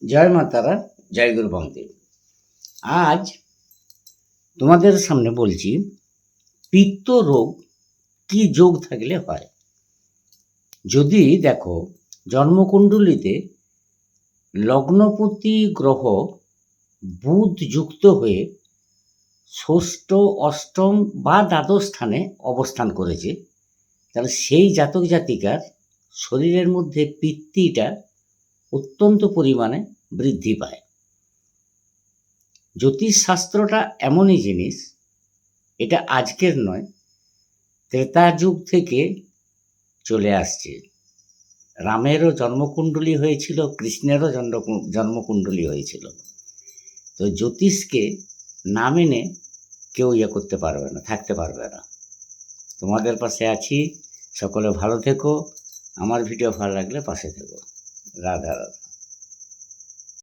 জয় মা তারা, জয় গুরু বামদেব। আজ তোমাদের সামনে বলছি পিত্ত রোগ কি যোগ থাকলে হয়। যদি দেখো জন্মকুণ্ডলিতে লগ্নপতি গ্রহ বুধ যুক্ত হয়ে ষষ্ঠ, অষ্টম বা দ্বাদশ স্থানে অবস্থান করেছে, তাহলে সেই জাতক জাতিকার শরীরের মধ্যে পিত্তিটা অত্যন্ত পরিমাণে বৃদ্ধি পায়। জ্যোতিষশাস্ত্রটা এমনই জিনিস, এটা আজকের নয়, ত্রেতা যুগ থেকে চলে আসছে। রামেরও জন্মকুণ্ডলী হয়েছিল, কৃষ্ণেরও জন্মকুণ্ডলী হয়েছিল। তো জ্যোতিষকে না মেনে কেউ করতে পারবে না, থাকতে পারবে না। তোমাদের পাশে আছি, সকলে ভালো থেকো। আমার ভিডিও ভালো লাগলে পাশে থেকো। রাধা রাধা।